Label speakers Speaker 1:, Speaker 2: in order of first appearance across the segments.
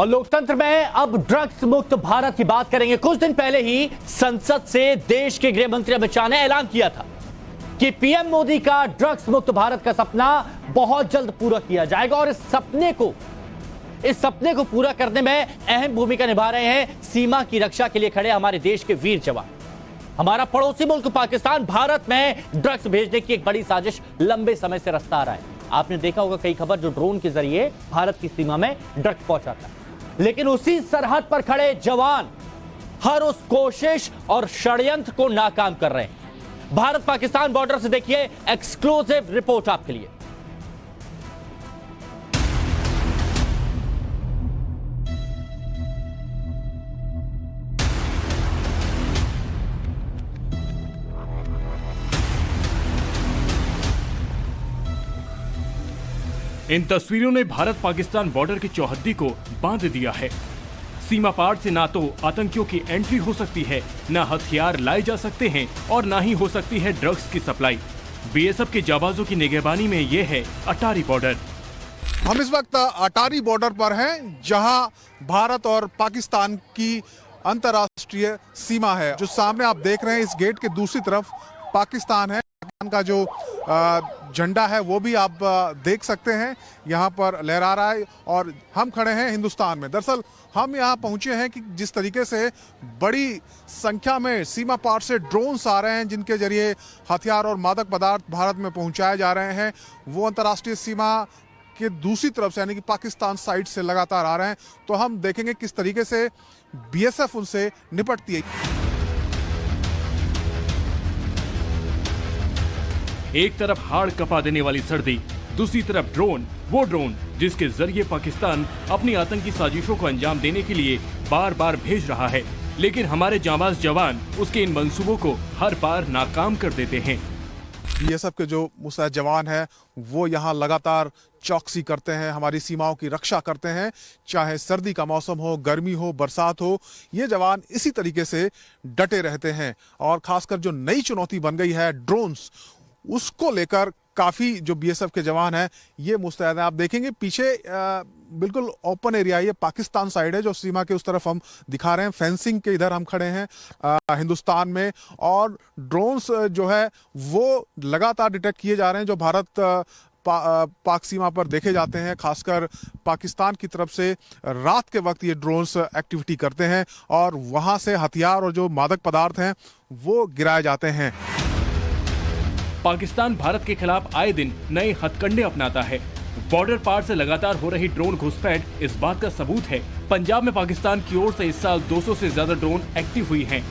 Speaker 1: और लोकतंत्र में अब ड्रग्स मुक्त भारत की बात करेंगे। कुछ दिन पहले ही संसद से देश के गृह मंत्री अमित शाह ने ऐलान किया था कि पीएम मोदी का ड्रग्स मुक्त भारत का सपना बहुत जल्द पूरा किया जाएगा और इस सपने को पूरा करने में अहम भूमिका निभा रहे हैं सीमा की रक्षा के लिए खड़े हमारे देश के वीर जवान। हमारा पड़ोसी मुल्क पाकिस्तान भारत में ड्रग्स भेजने की एक बड़ी साजिश लंबे समय से रचता आ रहा है। आपने देखा होगा कई खबर जो ड्रोन के जरिए भारत की सीमा में ड्रग्स पहुंचाता है, लेकिन उसी सरहद पर खड़े जवान हर उस कोशिश और षड्यंत्र को नाकाम कर रहे हैं। भारत पाकिस्तान बॉर्डर से देखिए एक्सक्लूसिव रिपोर्ट आपके लिए।
Speaker 2: इन तस्वीरों ने भारत पाकिस्तान बॉर्डर की चौहद्दी को बांध दिया है। सीमा पार से ना तो आतंकियों की एंट्री हो सकती है, ना हथियार लाए जा सकते हैं और ना ही हो सकती है ड्रग्स की सप्लाई। बीएसएफ के जाबाजों की निगरानी में ये है अटारी बॉर्डर।
Speaker 3: हम इस वक्त अटारी बॉर्डर पर हैं, जहां भारत और पाकिस्तान की अंतर्राष्ट्रीय सीमा है। जो सामने आप देख रहे हैं, इस गेट के दूसरी तरफ पाकिस्तान है। पाकिस्तान का जो झंडा है वो भी आप देख सकते हैं, यहाँ पर लहरा रहा है और हम खड़े हैं हिंदुस्तान में। दरअसल हम यहाँ पहुँचे हैं कि जिस तरीके से बड़ी संख्या में सीमा पार से ड्रोन्स आ रहे हैं, जिनके जरिए हथियार और मादक पदार्थ भारत में पहुँचाए जा रहे हैं, वो अंतर्राष्ट्रीय सीमा के दूसरी तरफ से यानी कि पाकिस्तान साइड से लगातार आ रहे हैं। तो हम देखेंगे किस तरीके से बीएसएफ उनसे निपटती है।
Speaker 2: एक तरफ हाड़ कपा देने वाली सर्दी, दूसरी तरफ ड्रोन, वो ड्रोन जिसके जरिए पाकिस्तान अपनी आतंकी साजिशों को अंजाम देने के लिए बार बार भेज रहा है, लेकिन हमारे जांबाज जवान उसके इन मंसूबों को हर बार नाकाम कर देते हैं।
Speaker 3: बीएसएफ के जो मुस्तैद जवान हैं वो यहाँ लगातार चौकसी करते हैं, हमारी सीमाओं की रक्षा करते हैं, चाहे सर्दी का मौसम हो, गर्मी हो, बरसात हो। ये जवान इसी तरीके से डटे रहते हैं और खासकर जो नई चुनौती बन गई है ड्रोन्स, उसको लेकर काफी जो बीएसएफ के जवान हैं ये मुस्तैद हैं। आप देखेंगे पीछे बिल्कुल ओपन एरिया, ये पाकिस्तान साइड है जो सीमा के उस तरफ हम दिखा रहे हैं। फेंसिंग के इधर हम खड़े हैं हिंदुस्तान में, और ड्रोन्स जो है वो लगातार डिटेक्ट किए जा रहे हैं जो भारत पाक सीमा पर देखे जाते हैं। खासकर पाकिस्तान की तरफ से रात के वक्त ये ड्रोन्स एक्टिविटी करते हैं और वहां से हथियार और जो मादक पदार्थ हैं वो गिराए जाते हैं।
Speaker 2: पाकिस्तान भारत के खिलाफ आए दिन नए हथकंडे अपनाता है। बॉर्डर पार से लगातार हो रही ड्रोन घुसपैठ इस बात का सबूत है। पंजाब में पाकिस्तान की ओर से इस साल 200 से ज्यादा ड्रोन एक्टिव हुई हैं।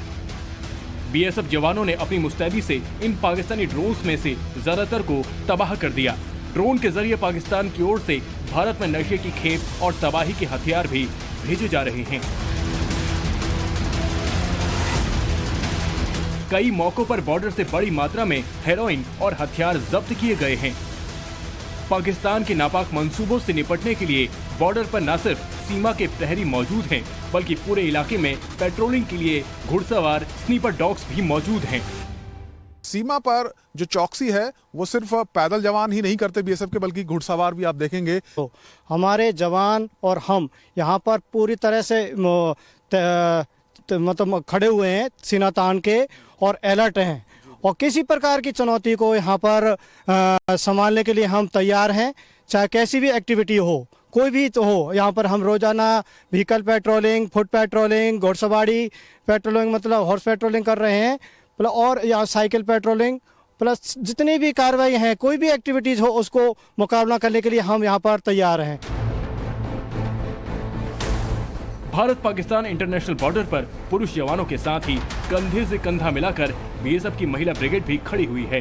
Speaker 2: बीएसएफ जवानों ने अपनी मुस्तैदी से इन पाकिस्तानी ड्रोन्स में से ज्यादातर को तबाह कर दिया। ड्रोन के जरिए पाकिस्तान की ओर से भारत में नशे की खेप और तबाही के हथियार भी भेजे जा रहे हैं। कई मौकों पर बॉर्डर से बड़ी मात्रा में हेरोइन और हथियार जब्त किए गए हैं। पाकिस्तान के नापाक मंसूबों से निपटने के लिए बॉर्डर पर न सिर्फ सीमा के प्रहरी मौजूद हैं, बल्कि पूरे इलाके में पेट्रोलिंग के लिए घुड़सवार स्नीपर डॉग्स भी मौजूद हैं।
Speaker 3: सीमा पर जो चौकसी है वो सिर्फ पैदल जवान ही नहीं करते बीएसएफ के, बल्कि घुड़सवार भी आप देखेंगे।
Speaker 4: तो हमारे जवान और हम यहाँ पर पूरी तरह से मतलब खड़े हुए हैं, सीना तान के और अलर्ट हैं, और किसी प्रकार की चुनौती को यहाँ पर संभालने के लिए हम तैयार हैं। चाहे कैसी भी एक्टिविटी हो, कोई भी तो हो, यहाँ पर हम रोजाना व्हीकल पेट्रोलिंग, फुट पेट्रोलिंग, घुड़सवारी पेट्रोलिंग मतलब हॉर्स पेट्रोलिंग कर रहे हैं, और या साइकिल पेट्रोलिंग, प्लस जितनी भी कार्रवाई हैं, कोई भी एक्टिविटीज हो उसको मुकाबला करने के लिए हम यहाँ पर तैयार हैं।
Speaker 2: भारत पाकिस्तान इंटरनेशनल बॉर्डर पर पुरुष जवानों के साथ ही कंधे से कंधा मिलाकर बीएसएफ की महिला ब्रिगेड भी खड़ी हुई है।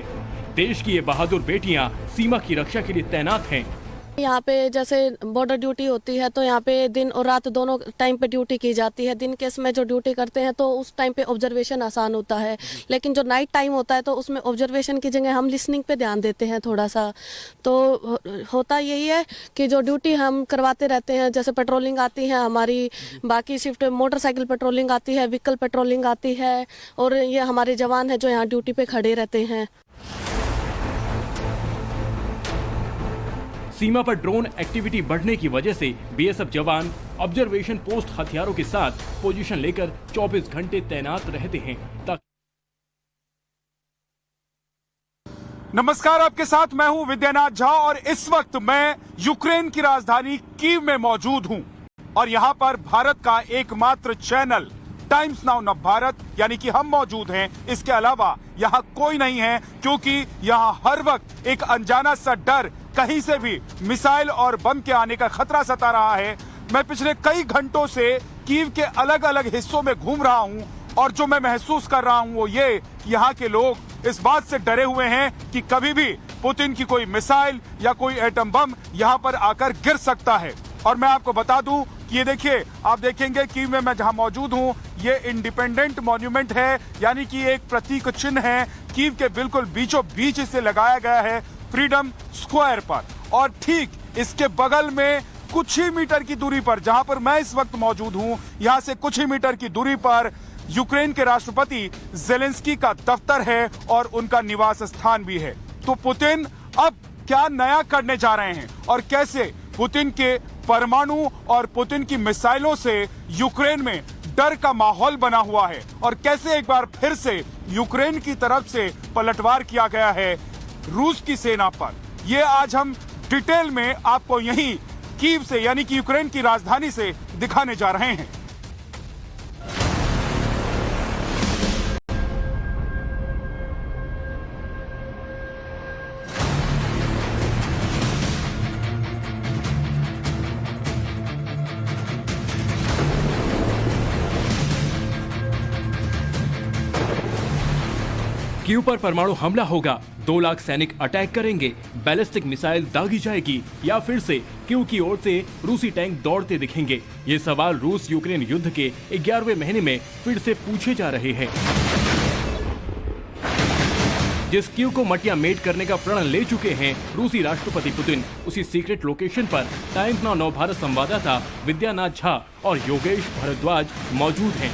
Speaker 2: देश की ये बहादुर बेटियां सीमा की रक्षा के लिए तैनात हैं।
Speaker 5: यहाँ पे जैसे बॉर्डर ड्यूटी होती है तो यहाँ पे दिन और रात दोनों टाइम पे ड्यूटी की जाती है। दिन के इसमें जो ड्यूटी करते हैं तो उस टाइम पे ऑब्जर्वेशन आसान होता है, लेकिन जो नाइट टाइम होता है तो उसमें ऑब्जर्वेशन की जगह हम लिसनिंग पे ध्यान देते हैं थोड़ा सा। तो होता यही है कि जो ड्यूटी हम करवाते रहते हैं, जैसे पेट्रोलिंग आती है हमारी, बाकी शिफ्ट मोटरसाइकिल पेट्रोलिंग आती है, व्हीकल पेट्रोलिंग आती है, और ये हमारे जवान है जो यहाँ ड्यूटी पे खड़े रहते हैं।
Speaker 2: सीमा पर ड्रोन एक्टिविटी बढ़ने की वजह से बीएसएफ जवान ऑब्जर्वेशन पोस्ट हथियारों के साथ पोजीशन लेकर 24 घंटे तैनात रहते हैं ताकि।
Speaker 6: नमस्कार, आपके साथ मैं हूं विद्यानाथ झा और इस वक्त मैं यूक्रेन की राजधानी कीव में मौजूद हूं और यहां पर भारत का एकमात्र चैनल टाइम्स नाउ नव भारत यानी कि हम मौजूद हैं। इसके अलावा यहां कोई नहीं है क्योंकि यहां हर वक्त एक अनजाना सा डर, कहीं से भी मिसाइल और बम के आने का खतरा सता रहा है। मैं पिछले कई घंटों से कीव के अलग अलग हिस्सों में घूम रहा हूं और जो मैं महसूस कर रहा हूं वो ये कि यहाँ के लोग इस बात से डरे हुए हैं कि कभी भी पुतिन की कोई मिसाइल या कोई एटम बम यहाँ पर आकर गिर सकता है। और मैं आपको बता दूं कि ये देखिए, आप देखेंगे कीव में मैं जहां मौजूद हूं, ये इंडिपेंडेंट मॉन्यूमेंट है यानी कि एक प्रतीक चिन्ह है। कीव के बिल्कुल बीचों बीच इसे लगाया गया है फ्रीडम स्क्वायर पर और ठीक इसके बगल में कुछ ही मीटर की दूरी पर जहां पर मैं इस वक्त मौजूद हूं, यहां से कुछ ही मीटर की दूरी पर यूक्रेन के राष्ट्रपति जेलेंस्की का दफ्तर है और उनका निवास स्थान भी है। तो पुतिन अब क्या नया करने जा रहे हैं और कैसे पुतिन के परमाणु और पुतिन की मिसाइलों से यूक्रेन में डर का माहौल बना हुआ है और कैसे एक बार फिर से यूक्रेन की तरफ से पलटवार किया गया है रूस की सेना पर, ये आज हम डिटेल में आपको यहीं कीव से यानी कि यूक्रेन की राजधानी से दिखाने जा रहे हैं।
Speaker 2: कीव पर परमाणु हमला होगा, 2 लाख सैनिक अटैक करेंगे, बैलिस्टिक मिसाइल दागी जाएगी या फिर से कीव की ओर से रूसी टैंक दौड़ते दिखेंगे। ये सवाल रूस यूक्रेन युद्ध के 11वें महीने में फिर से पूछे जा रहे हैं। जिस कीव को मटिया मेट करने का प्रण ले चुके हैं रूसी राष्ट्रपति पुतिन, उसी सीक्रेट लोकेशन पर टाइम्स नाउ नव भारत संवाददाता विद्यानाथ झा और योगेश भारद्वाज मौजूद हैं।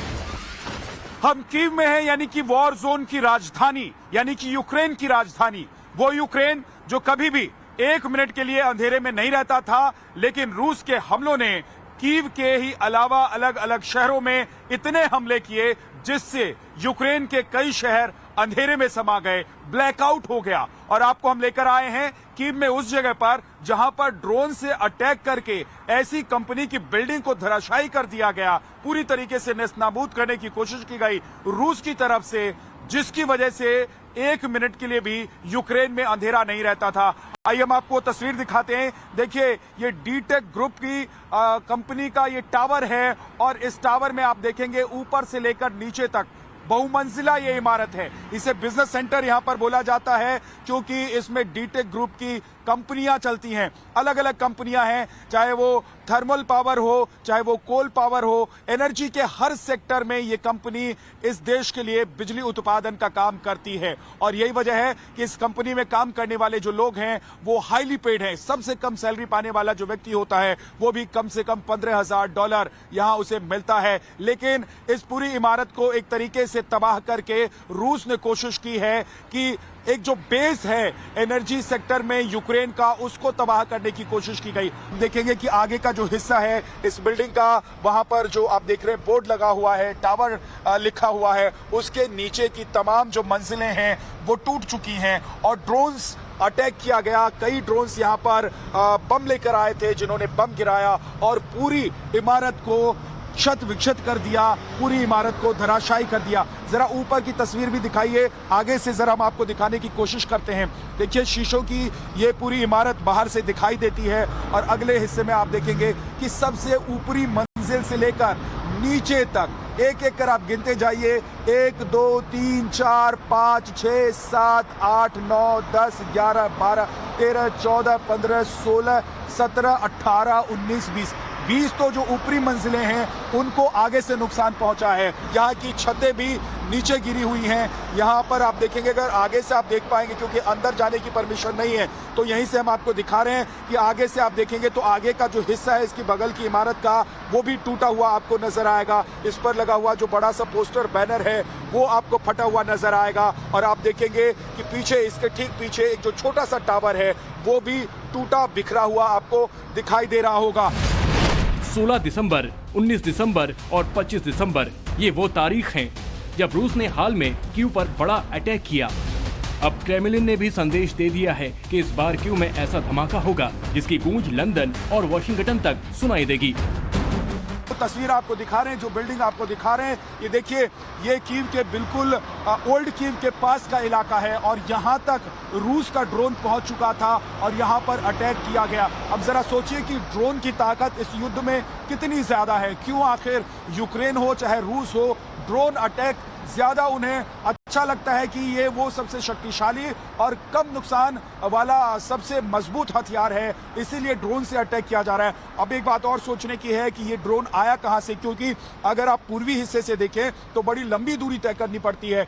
Speaker 6: हम कीव में हैं यानी कि वॉर जोन की राजधानी यानी कि यूक्रेन की राजधानी, वो यूक्रेन जो कभी भी 1 मिनट के लिए अंधेरे में नहीं रहता था, लेकिन रूस के हमलों ने कीव के ही अलावा अलग अलग शहरों में इतने हमले किए जिससे यूक्रेन के कई शहर अंधेरे में समा गए, ब्लैकआउट हो गया। और आपको हम लेकर आए हैं कीव में उस जगह पर जहां पर ड्रोन से अटैक करके ऐसी कंपनी की बिल्डिंग को धराशायी कर दिया गया, पूरी तरीके से नेस्तनाबूद करने की कोशिश की गई रूस की तरफ से, जिसकी वजह से 1 मिनट के लिए भी यूक्रेन में अंधेरा नहीं रहता था। आइए हम आपको तस्वीर दिखाते हैं। देखिए, ये डीटेक ग्रुप की कंपनी का ये टावर है और इस टावर में आप देखेंगे ऊपर से लेकर नीचे तक बहुमंजिला ये इमारत है। इसे बिजनेस सेंटर यहां पर बोला जाता है क्योंकि इसमें डीटेक ग्रुप की कंपनियां चलती हैं, अलग अलग कंपनियां हैं, चाहे वो थर्मल पावर हो, चाहे वो कोल पावर हो, एनर्जी के हर सेक्टर में ये कंपनी इस देश के लिए बिजली उत्पादन का काम करती है। और यही वजह है कि इस कंपनी में काम करने वाले जो लोग हैं वो हाईली पेड हैं। सबसे कम सैलरी पाने वाला जो व्यक्ति होता है वो भी कम से कम $15,000 यहां उसे मिलता है। लेकिन इस पूरी इमारत को एक तरीके से तबाह करके रूस ने कोशिश की है कि एक जो बेस है एनर्जी सेक्टर में यूक्रेन का, उसको तबाह करने की कोशिश की गई। देखेंगे कि आगे का जो हिस्सा है इस बिल्डिंग का, वहां पर जो आप देख रहे हैं बोर्ड लगा हुआ है, टावर लिखा हुआ है, उसके नीचे की तमाम जो मंजिलें हैं वो टूट चुकी हैं और ड्रोन्स अटैक किया गया। कई ड्रोन्स यहां पर बम लेकर आए थे जिन्होंने बम गिराया और पूरी इमारत को क्षत विक्षत कर दिया, पूरी इमारत को धराशायी कर दिया। जरा ऊपर की तस्वीर भी दिखाइए, आगे से जरा हम आपको दिखाने की कोशिश करते हैं। देखिए, शीशों की ये पूरी इमारत बाहर से दिखाई देती है और अगले हिस्से में आप देखेंगे कि सबसे ऊपरी मंजिल से लेकर नीचे तक एक एक कर आप गिनते जाइए, 1 2 3 4 5 6 7 8 9 10 11 12 13 14 15 16 17 18 19 20 तो जो ऊपरी मंजिलें हैं उनको आगे से नुकसान पहुंचा है। यहाँ की छतें भी नीचे गिरी हुई हैं। यहाँ पर आप देखेंगे, अगर आगे से आप देख पाएंगे क्योंकि अंदर जाने की परमिशन नहीं है, तो यहीं से हम आपको दिखा रहे हैं कि आगे से आप देखेंगे तो आगे का जो हिस्सा है इसकी बगल की इमारत का वो भी टूटा हुआ आपको नजर आएगा। इस पर लगा हुआ जो बड़ा सा पोस्टर बैनर है वो आपको फटा हुआ नजर आएगा और आप देखेंगे कि पीछे, इसके ठीक पीछे एक जो छोटा सा टावर है वो भी टूटा बिखरा हुआ आपको दिखाई दे रहा होगा।
Speaker 2: 16 दिसंबर, 19 दिसंबर और 25 दिसंबर ये वो तारीख हैं जब रूस ने हाल में कीव पर बड़ा अटैक किया। अब क्रेमलिन ने भी संदेश दे दिया है कि इस बार कीव में ऐसा धमाका होगा जिसकी गूंज लंदन और वॉशिंगटन तक सुनाई देगी।
Speaker 6: तो तस्वीर आपको दिखा रहे हैं, जो बिल्डिंग आपको दिखा रहे हैं, ये देखिए, ये कीव के बिल्कुल ओल्ड कीव के पास का इलाका है और यहाँ तक रूस का ड्रोन पहुँच चुका था और यहाँ पर अटैक किया गया। अब जरा सोचिए कि ड्रोन की ताकत इस युद्ध में कितनी ज्यादा है। क्यों आखिर यूक्रेन हो चाहे रूस हो, ड्रोन अटैक ज्यादा उन्हें अच्छा लगता है कि ये वो सबसे शक्तिशाली और कम नुकसान वाला सबसे मजबूत हथियार है, इसीलिए ड्रोन से अटैक किया जा रहा है। अब एक बात और सोचने की है कि ये ड्रोन आया कहां से, क्योंकि अगर आप पूर्वी हिस्से से देखें तो बड़ी लंबी दूरी तय करनी पड़ती है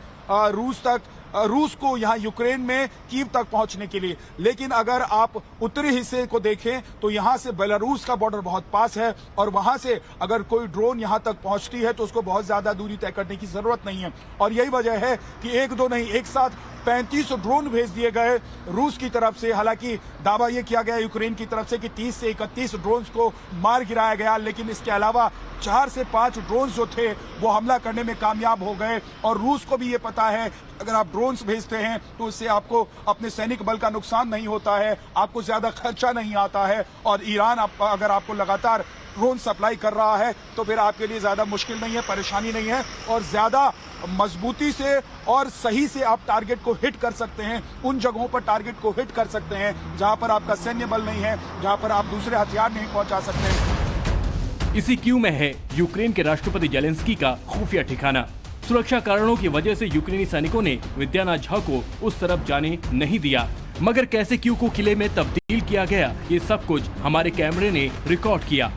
Speaker 6: रूस को यहाँ यूक्रेन में कीव तक पहुंचने के लिए। लेकिन अगर आप उत्तरी हिस्से को देखें तो यहाँ से बेलारूस का बॉर्डर बहुत पास है और वहां से अगर कोई ड्रोन यहाँ तक पहुंचती है तो उसको बहुत ज्यादा दूरी तय करने की जरूरत नहीं है। और यही वजह है कि एक दो नहीं, एक साथ 35 ड्रोन भेज दिए गए रूस की तरफ से। हालांकि दावा यह किया गया यूक्रेन की तरफ से कि 30 से 31 ड्रोन्स को मार गिराया गया, लेकिन इसके अलावा 4 से 5 ड्रोन्स जो थे वो हमला करने में कामयाब हो गए। और रूस को भी ये पता है अगर आप ड्रोन्स भेजते हैं तो इससे आपको अपने सैनिक बल का नुकसान नहीं होता है, आपको ज्यादा खर्चा नहीं आता है। और ईरान अगर आपको लगातार ड्रोन सप्लाई कर रहा है तो फिर आपके लिए ज्यादा मुश्किल नहीं है, परेशानी नहीं है और ज्यादा मजबूती से और सही से आप टारगेट को हिट कर सकते हैं। उन जगहों पर टारगेट को हिट कर सकते हैं जहां पर आपका सैन्य बल नहीं है, जहां पर आप दूसरे हथियार नहीं पहुंचा सकते हैं।
Speaker 2: इसी कीव में है यूक्रेन के राष्ट्रपति जेलेंस्की का खुफिया ठिकाना। सुरक्षा कारणों की वजह से यूक्रेनी सैनिकों ने विद्याना झा को उस तरफ जाने नहीं दिया, मगर कैसे कीव को किले में तब्दील किया गया ये सब कुछ हमारे कैमरे ने रिकॉर्ड किया।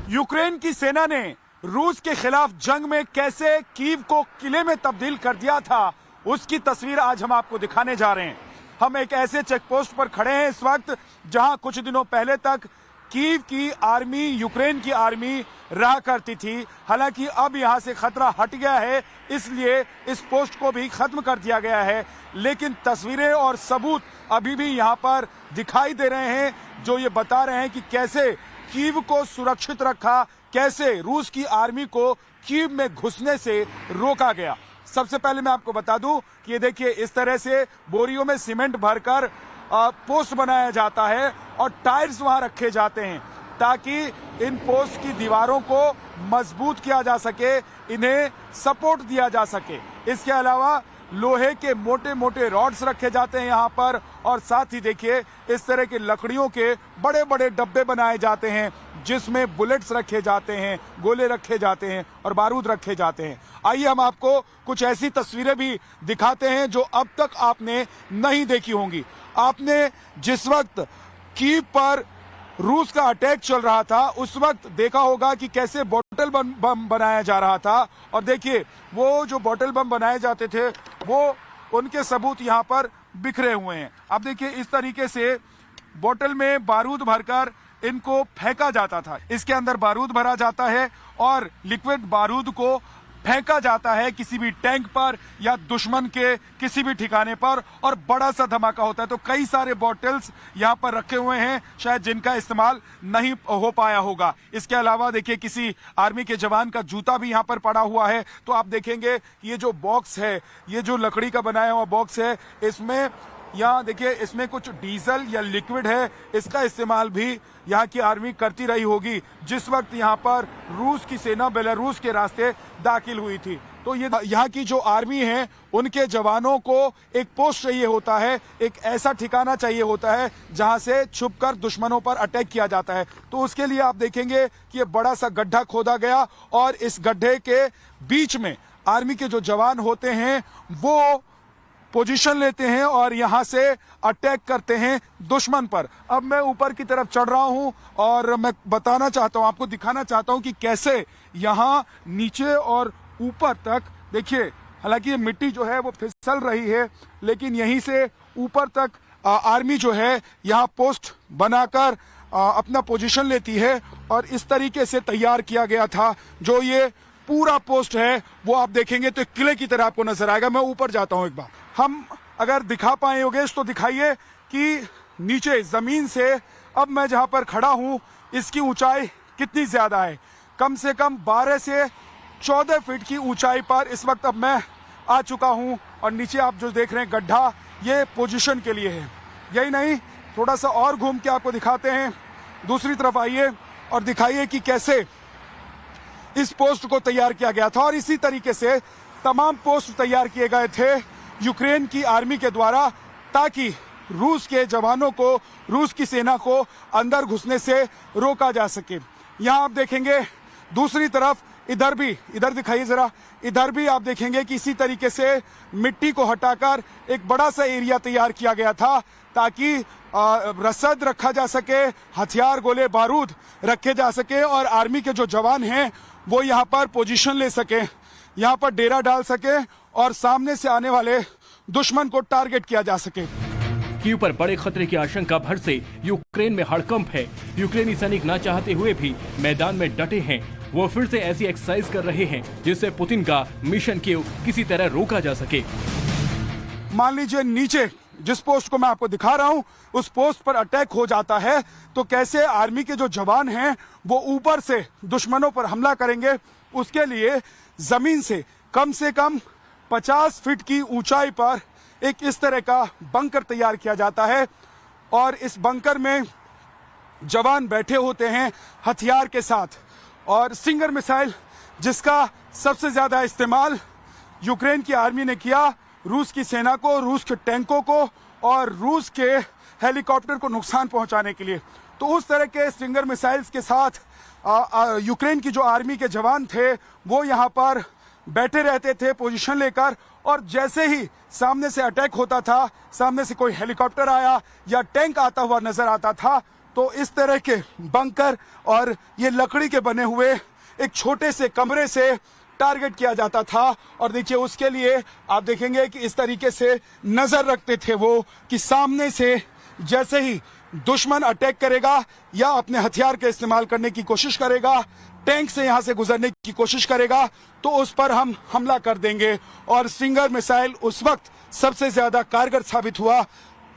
Speaker 6: यूक्रेन की सेना ने रूस के खिलाफ जंग में कैसे कीव को किले में तब्दील कर दिया था, उसकी तस्वीर आज हम आपको दिखाने जा रहे हैं। हम एक ऐसे चेक पोस्ट पर खड़े हैं इस वक्त जहां कुछ दिनों पहले तक कीव की आर्मी, यूक्रेन की आर्मी रहा करती थी। हालांकि अब यहां से खतरा हट गया है, इसलिए इस पोस्ट को भी खत्म कर दिया गया है, लेकिन तस्वीरें और सबूत अभी भी यहां पर दिखाई दे रहे हैं जो ये बता रहे हैं कि कैसे कीव को सुरक्षित रखा, कैसे रूस की आर्मी को कीव में घुसने से रोका गया। सबसे पहले मैं आपको बता दूं कि ये देखिए, इस तरह से बोरियों में सीमेंट भरकर पोस्ट बनाया जाता है और टायर्स वहां रखे जाते हैं ताकि इन पोस्ट की दीवारों को मजबूत किया जा सके, इन्हें सपोर्ट दिया जा सके। इसके अलावा लोहे के मोटे मोटे रॉड्स रखे जाते हैं यहाँ पर और साथ ही देखिए इस तरह के लकड़ियों के बड़े बड़े डब्बे बनाए जाते हैं जिसमें बुलेट्स रखे जाते हैं, गोले रखे जाते हैं और बारूद रखे जाते हैं। आइए हम आपको कुछ ऐसी तस्वीरें भी दिखाते हैं जो अब तक आपने नहीं देखी होंगी। आपने जिस वक्त कीव पर रूस का अटैक चल रहा था उस वक्त देखा होगा कि कैसे बॉटल बम बनाया जा रहा था और देखिए वो जो बॉटल बम बनाए जाते थे वो उनके सबूत यहाँ पर बिखरे हुए हैं। अब देखिए इस तरीके से बॉटल में बारूद भरकर इनको फेंका जाता था, इसके अंदर बारूद भरा जाता है और लिक्विड बारूद को फेंका जाता है किसी भी टैंक पर या दुश्मन के किसी भी ठिकाने पर और बड़ा सा धमाका होता है। तो कई सारे बॉटल्स यहाँ पर रखे हुए हैं शायद जिनका इस्तेमाल नहीं हो पाया होगा। इसके अलावा देखिए किसी आर्मी के जवान का जूता भी यहाँ पर पड़ा हुआ है। तो आप देखेंगे ये जो बॉक्स है, ये जो लकड़ी का बनाया हुआ बॉक्स है, इसमें यहाँ देखिए इसमें कुछ डीजल या लिक्विड है, इसका इस्तेमाल भी यहाँ की आर्मी करती रही होगी जिस वक्त यहाँ पर रूस की सेना बेलारूस के रास्ते दाखिल हुई थी। तो ये यहाँ की जो आर्मी है उनके जवानों को एक पोस्ट चाहिए होता है, एक ऐसा ठिकाना चाहिए होता है जहाँ से छुपकर दुश्मनों पर अटैक किया जाता है। तो उसके लिए आप देखेंगे कि ये बड़ा सा गड्ढा खोदा गया और इस गड्ढे के बीच में आर्मी के जो जवान होते हैं वो पोजीशन लेते हैं और यहां से अटैक करते हैं दुश्मन पर। अब मैं ऊपर की तरफ चढ़ रहा हूं और मैं बताना चाहता हूं, आपको दिखाना चाहता हूं कि कैसे यहां नीचे और ऊपर तक देखिए, हालांकि ये मिट्टी जो है वो फिसल रही है लेकिन यहीं से ऊपर तक आर्मी जो है यहां पोस्ट बनाकर अपना पोजीशन लेती है और इस तरीके से तैयार किया गया था। जो ये पूरा पोस्ट है वो आप देखेंगे तो किले की तरह आपको नजर आएगा। मैं ऊपर जाता हूं एक बार, हम अगर दिखा पाए योगेश तो दिखाइए कि नीचे जमीन से अब मैं जहां पर खड़ा हूं इसकी ऊंचाई कितनी ज्यादा है। कम से कम 12 से 14 फीट की ऊंचाई पर इस वक्त अब मैं आ चुका हूं और नीचे आप जो देख रहे हैं गड्ढा, ये पोजीशन के लिए है। यही नहीं, थोड़ा सा और घूम के आपको दिखाते हैं। दूसरी तरफ आइए और दिखाइए कि कैसे इस पोस्ट को तैयार किया गया था और इसी तरीके से तमाम पोस्ट तैयार किए गए थे यूक्रेन की आर्मी के द्वारा, ताकि रूस के जवानों को, रूस की सेना को अंदर घुसने से रोका जा सके। यहां आप देखेंगे दूसरी तरफ, इधर भी, इधर दिखाइए जरा, इधर भी आप देखेंगे कि इसी तरीके से मिट्टी को हटाकर एक बड़ा सा एरिया तैयार किया गया था ताकि रसद रखा जा सके, हथियार, गोले बारूद रखे जा सके और आर्मी के जो जवान हैं वो यहाँ पर पोजीशन ले सके, यहाँ पर डेरा डाल सके और सामने से आने वाले दुश्मन को टारगेट किया जा सके।
Speaker 2: कीव पर बड़े खतरे की आशंका भर से यूक्रेन में हड़कंप है। यूक्रेनी सैनिक न चाहते हुए भी मैदान में डटे हैं। वो फिर से ऐसी एक्सरसाइज कर रहे हैं जिससे पुतिन का मिशन कीव किसी तरह रोका जा सके।
Speaker 6: मान लीजिए नीचे जिस पोस्ट को मैं आपको दिखा रहा हूं, उस पोस्ट पर अटैक हो जाता है तो कैसे आर्मी के जो जवान हैं वो ऊपर से दुश्मनों पर हमला करेंगे। उसके लिए जमीन से कम 50 फीट की ऊंचाई पर एक इस तरह का बंकर तैयार किया जाता है और इस बंकर में जवान बैठे होते हैं हथियार के साथ। और स्टिंगर मिसाइल, जिसका सबसे ज्यादा इस्तेमाल यूक्रेन की आर्मी ने किया रूस की सेना को, रूस के टैंकों को और रूस के हेलीकॉप्टर को नुकसान पहुंचाने के लिए। तो उस तरह के स्टिंगर मिसाइल्स के साथ यूक्रेन की जो आर्मी के जवान थे वो यहाँ पर बैठे रहते थे पोजीशन लेकर, और जैसे ही सामने से अटैक होता था, सामने से कोई हेलीकॉप्टर आया या टैंक आता हुआ नजर आता था, तो इस तरह के बंकर और ये लकड़ी के बने हुए एक छोटे से कमरे से टारगेट किया जाता था। और देखिए उसके लिए आप देखेंगे कि इस तरीके से नजर रखते थे वो कि सामने से जैसे ही दुश्मन अटैक करेगा या अपने हथियार का इस्तेमाल करने की कोशिश करेगा, टैंक से यहां से गुजरने की कोशिश करेगा, तो उस पर हम हमला कर देंगे। और स्टिंगर मिसाइल उस वक्त सबसे ज्यादा कारगर साबित हुआ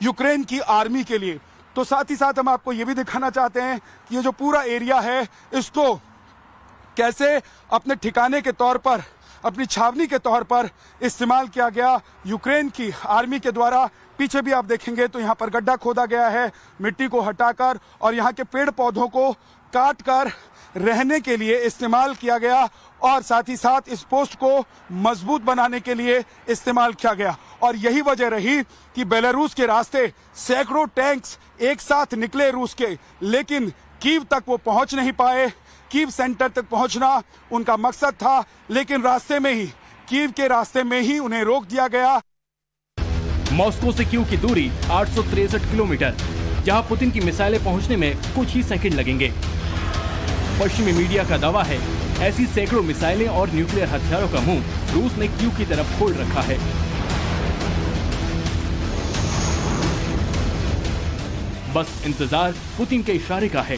Speaker 6: यूक्रेन की आर्मी के लिए। तो साथ ही साथ हम आपको ये भी दिखाना चाहते हैं कि ये जो पूरा एरिया है इसको कैसे अपने ठिकाने के तौर पर, अपनी छावनी के तौर पर इस्तेमाल किया गया यूक्रेन की आर्मी के द्वारा। पीछे भी आप देखेंगे तो यहाँ पर गड्ढा खोदा गया है मिट्टी को हटाकर, और यहाँ के पेड़ पौधों को काट कर रहने के लिए इस्तेमाल किया गया और साथ ही साथ इस पोस्ट को मजबूत बनाने के लिए इस्तेमाल किया गया। और यही वजह रही कि बेलारूस के रास्ते सैकड़ों टैंक्स एक साथ निकले रूस के, लेकिन कीव तक वो पहुंच नहीं पाए। कीव सेंटर तक पहुंचना उनका मकसद था, लेकिन रास्ते में ही, कीव के रास्ते में ही उन्हें रोक दिया गया।
Speaker 2: मॉस्को से कीव की दूरी 863 किलोमीटर, जहां पुतिन की मिसाइलें पहुंचने में कुछ ही सेकंड लगेंगे। पश्चिमी मीडिया का दावा है ऐसी सैकड़ों मिसाइलें और न्यूक्लियर हथियारों का मुंह रूस ने कीव की तरफ खोल रखा है। बस इंतजार पुतिन के इशारे का है।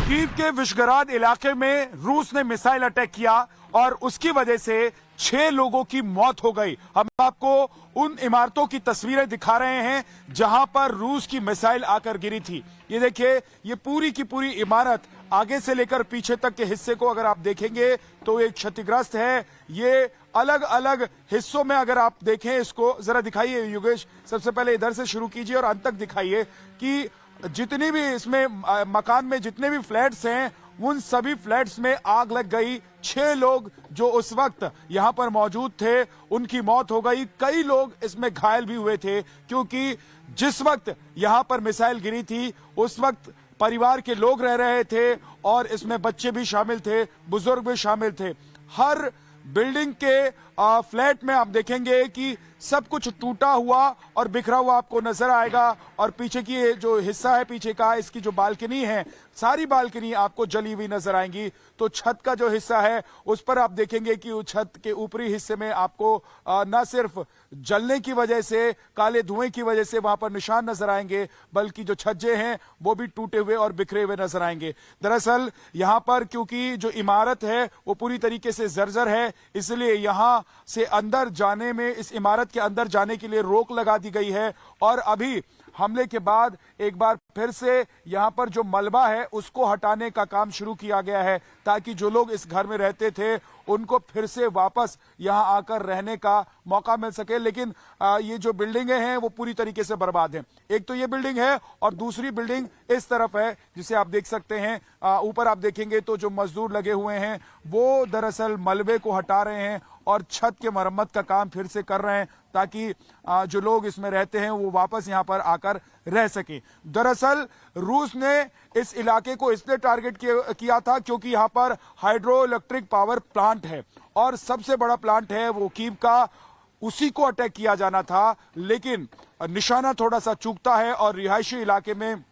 Speaker 6: कीव के विश्गराद इलाके में रूस ने मिसाइल अटैक किया और उसकी वजह से 6 लोगों की मौत हो गई। हम आपको उन इमारतों की तस्वीरें दिखा रहे हैं जहां पर रूस की मिसाइल आकर गिरी थी। ये देखिए, ये पूरी की पूरी इमारत आगे से लेकर पीछे तक के हिस्से को अगर आप देखेंगे तो ये क्षतिग्रस्त है। ये अलग अलग हिस्सों में अगर आप देखें, इसको जरा दिखाइए योगेश, सबसे पहले इधर से शुरू कीजिए और अंत तक दिखाइए कि जितनी भी इसमें मकान में जितने भी फ्लैट्स हैं उन सभी फ्लैट्स में आग लग गई। 6 लोग जो उस वक्त यहां पर मौजूद थे उनकी मौत हो गई। कई लोग इसमें घायल भी हुए थे, क्योंकि जिस वक्त यहां पर मिसाइल गिरी थी उस वक्त परिवार के लोग रह रहे थे और इसमें बच्चे भी शामिल थे, बुजुर्ग भी शामिल थे। हर बिल्डिंग के फ्लैट में आप देखेंगे कि सब कुछ टूटा हुआ और बिखरा हुआ आपको नजर आएगा। और पीछे की ये जो हिस्सा है पीछे का, इसकी जो बालकनी है, सारी बालकनी आपको जली हुई नजर आएंगी। तो छत का जो हिस्सा है उस पर आप देखेंगे कि उस छत के ऊपरी हिस्से में आपको न सिर्फ जलने की वजह से, काले धुएं की वजह से वहां पर निशान नजर आएंगे, बल्कि जो छज्जे हैं वो भी टूटे हुए और बिखरे हुए नजर आएंगे। दरअसल यहां पर क्योंकि जो इमारत है वो पूरी तरीके से जर्जर है, इसलिए यहां से अंदर जाने में, इस इमारत के अंदर जाने के लिए रोक लगा दी गई है। और अभी हमले के बाद एक बार फिर से यहां पर जो मलबा है उसको हटाने का काम शुरू किया गया है, ताकि जो लोग इस घर में रहते थे उनको फिर से वापस यहां आकर रहने का मौका मिल सके। लेकिन ये जो बिल्डिंगें हैं वो पूरी तरीके से बर्बाद हैं। एक तो ये बिल्डिंग है और दूसरी बिल्डिंग इस तरफ है, जिसे आप देख सकते हैं। ऊपर आप देखेंगे तो जो मजदूर लगे हुए हैं वो दरअसल मलबे को हटा रहे हैं और छत के मरम्मत का काम फिर से कर रहे हैं, ताकि जो लोग इसमें रहते हैं वो वापस यहां पर आकर रह सके। दरअसल रूस ने इस इलाके को इसलिए टारगेट किया था क्योंकि यहां पर हाइड्रो इलेक्ट्रिक पावर प्लांट है और सबसे बड़ा प्लांट है वो कीव का, उसी को अटैक किया जाना था। लेकिन निशाना थोड़ा सा चूकता है और रिहायशी इलाके में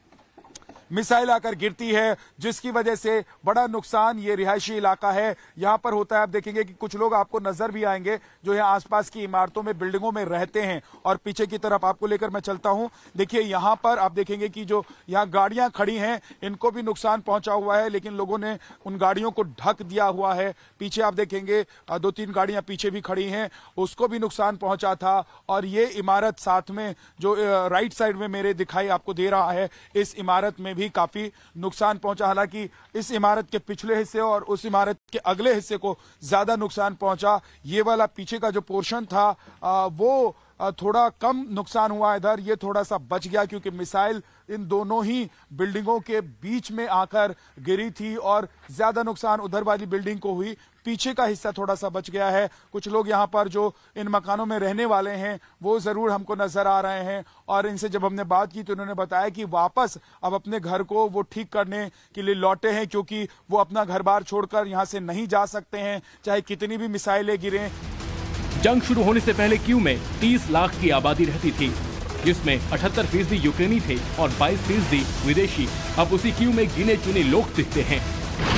Speaker 6: मिसाइल आकर गिरती है, जिसकी वजह से बड़ा नुकसान ये रिहायशी इलाका है यहां पर होता है। आप देखेंगे कि कुछ लोग आपको नजर भी आएंगे जो यहाँ आसपास की इमारतों में, बिल्डिंगों में रहते हैं। और पीछे की तरफ आपको लेकर मैं चलता हूं। देखिए यहां पर आप देखेंगे कि जो यहाँ गाड़ियां खड़ी हैं इनको भी नुकसान पहुंचा हुआ है, लेकिन लोगों ने उन गाड़ियों को ढक दिया हुआ है। पीछे आप देखेंगे 2-3 गाड़ियां पीछे भी खड़ी हैं, उसको भी नुकसान पहुंचा था। और ये इमारत साथ में जो राइट साइड में मेरे दिखाई आपको दे रहा है, इस इमारत में भी काफी नुकसान पहुंचा। हालांकि इस इमारत के पिछले हिस्से और उस इमारत के अगले हिस्से को ज्यादा नुकसान पहुंचा। ये वाला पीछे का जो पोर्शन था वो थोड़ा कम नुकसान हुआ इधर, ये थोड़ा सा बच गया क्योंकि मिसाइल इन दोनों ही बिल्डिंगों के बीच में आकर गिरी थी और ज्यादा नुकसान उधर वाली बिल्डिंग को हुई। पीछे का हिस्सा थोड़ा सा बच गया है। कुछ लोग यहाँ पर जो इन मकानों में रहने वाले हैं वो जरूर हमको नजर आ रहे हैं और इनसे जब हमने बात की तो उन्होंने बताया कि वापस अब अपने घर को वो ठीक करने के लिए लौटे हैं, क्योंकि वो अपना घर बार छोड़कर यहाँ से नहीं जा सकते हैं, चाहे कितनी भी मिसाइलें गिरें।
Speaker 2: जंग शुरू होने से पहले कीव में 30 लाख की आबादी रहती थी, जिसमें 78% यूक्रेनी थे और 22% विदेशी। अब उसी कीव में गिने चुने लोग दिखते हैं।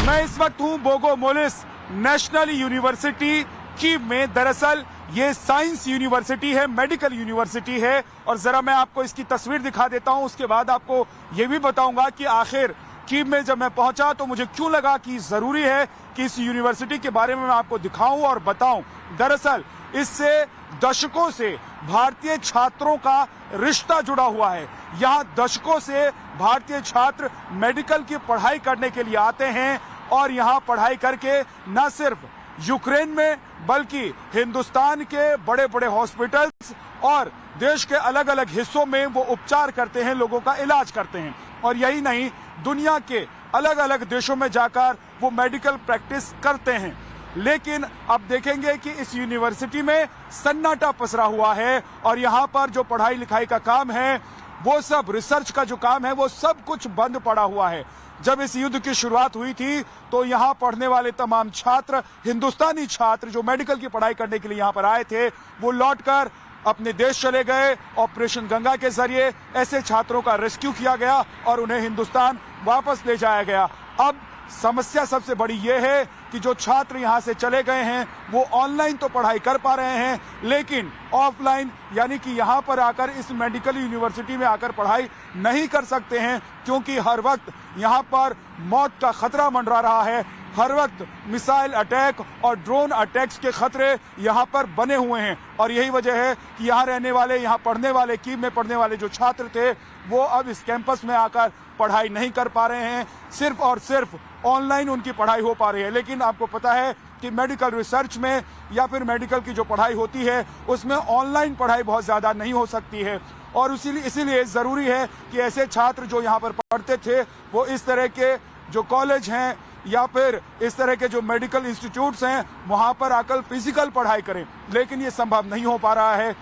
Speaker 6: मैं इस वक्त हूँ बोगोमोलिस नेशनल यूनिवर्सिटी कीव में। दरअसल ये साइंस यूनिवर्सिटी है, मेडिकल यूनिवर्सिटी है। और जरा मैं आपको इसकी तस्वीर दिखा देता हूँ, उसके बाद आपको ये भी बताऊंगा कि आखिर कीव में जब मैं पहुंचा तो मुझे क्यों लगा कि जरूरी है कि इस यूनिवर्सिटी के बारे में मैं आपको दिखाऊं और बताऊं। दरअसल इससे दशकों से भारतीय छात्रों का रिश्ता जुड़ा हुआ है। यहाँ दशकों से भारतीय छात्र मेडिकल की पढ़ाई करने के लिए आते हैं और यहाँ पढ़ाई करके न सिर्फ यूक्रेन में बल्कि हिंदुस्तान के बड़े बड़े हॉस्पिटल्स और देश के अलग अलग हिस्सों में वो उपचार करते हैं, लोगों का इलाज करते हैं। और यही नहीं, दुनिया के अलग अलग देशों में जाकर वो मेडिकल प्रैक्टिस करते हैं। लेकिन अब देखेंगे कि इस यूनिवर्सिटी में सन्नाटा पसरा हुआ है और यहाँ पर जो पढ़ाई लिखाई का काम है वो सब, रिसर्च का जो काम है वो सब कुछ बंद पड़ा हुआ है। जब इस युद्ध की शुरुआत हुई थी तो यहाँ पढ़ने वाले तमाम छात्र, हिंदुस्तानी छात्र जो मेडिकल की पढ़ाई करने के लिए यहाँ पर आए थे, वो लौटकर अपने देश चले गए। ऑपरेशन गंगा के जरिए ऐसे छात्रों का रेस्क्यू किया गया और उन्हें हिंदुस्तान वापस ले जाया गया। अब समस्या सबसे बड़ी यह है कि जो छात्र यहाँ से चले गए हैं वो ऑनलाइन तो पढ़ाई कर पा रहे हैं, लेकिन ऑफलाइन यानी कि यहाँ पर आकर इस मेडिकल यूनिवर्सिटी में आकर पढ़ाई नहीं कर सकते हैं, क्योंकि हर वक्त यहाँ पर मौत का खतरा मंडरा रहा है। हर वक्त मिसाइल अटैक और ड्रोन अटैक्स के खतरे यहाँ पर बने हुए हैं। और यही वजह है कि यहाँ रहने वाले, यहाँ पढ़ने वाले, कीव में पढ़ने वाले जो छात्र थे वो अब इस कैंपस में आकर पढ़ाई नहीं कर पा रहे हैं। सिर्फ और सिर्फ ऑनलाइन उनकी पढ़ाई हो पा रही है। लेकिन आपको पता है कि मेडिकल रिसर्च में या फिर मेडिकल की जो पढ़ाई होती है उसमें ऑनलाइन पढ़ाई बहुत ज़्यादा नहीं हो सकती है। और इसीलिए ज़रूरी है कि ऐसे छात्र जो यहाँ पर पढ़ते थे वो इस तरह के जो कॉलेज हैं या फिर इस तरह के जो मेडिकल इंस्टीट्यूट्स हैं वहाँ पर आकर फिजिकल पढ़ाई करें। लेकिन ये संभव नहीं हो पा रहा है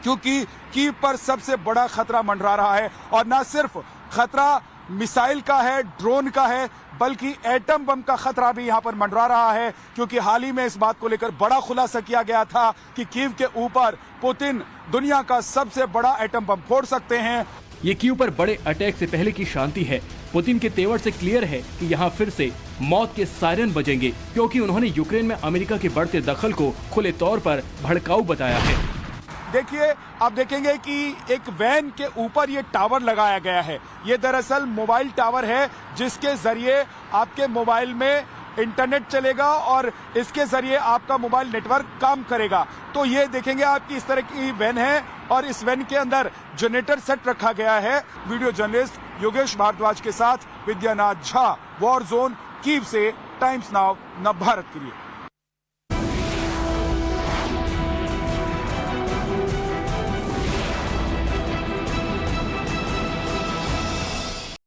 Speaker 6: क्योंकि कीव पर सबसे बड़ा खतरा मंडरा रहा है। और न सिर्फ खतरा मिसाइल का है, ड्रोन का है, बल्कि एटम बम का खतरा भी यहाँ पर मंडरा रहा है, क्योंकि हाल ही में इस बात को लेकर बड़ा खुलासा किया गया था कि कीव के ऊपर पुतिन दुनिया का सबसे बड़ा एटम बम फोड़ सकते हैं।
Speaker 2: ये कीव पर बड़े अटैक से पहले की शांति है। पुतिन के तेवर से क्लियर है कि यहाँ फिर से मौत के सायरन बजेंगे, क्योंकि उन्होंने यूक्रेन में अमेरिका के बढ़ते दखल को खुले तौर पर भड़काऊ बताया है।
Speaker 6: देखिए, आप देखेंगे कि एक वैन के ऊपर ये टावर लगाया गया है। ये दरअसल मोबाइल टावर है जिसके जरिए आपके मोबाइल में इंटरनेट चलेगा और इसके जरिए आपका मोबाइल नेटवर्क काम करेगा। तो ये देखेंगे आप कि इस तरह की वैन है और इस वैन के अंदर जनरेटर सेट रखा गया है। वीडियो जर्नलिस्ट योगेश भारद्वाज के साथ Vidyanath Jha, war zone Kyiv से, टाइम्स नाउ नव भारत के लिए।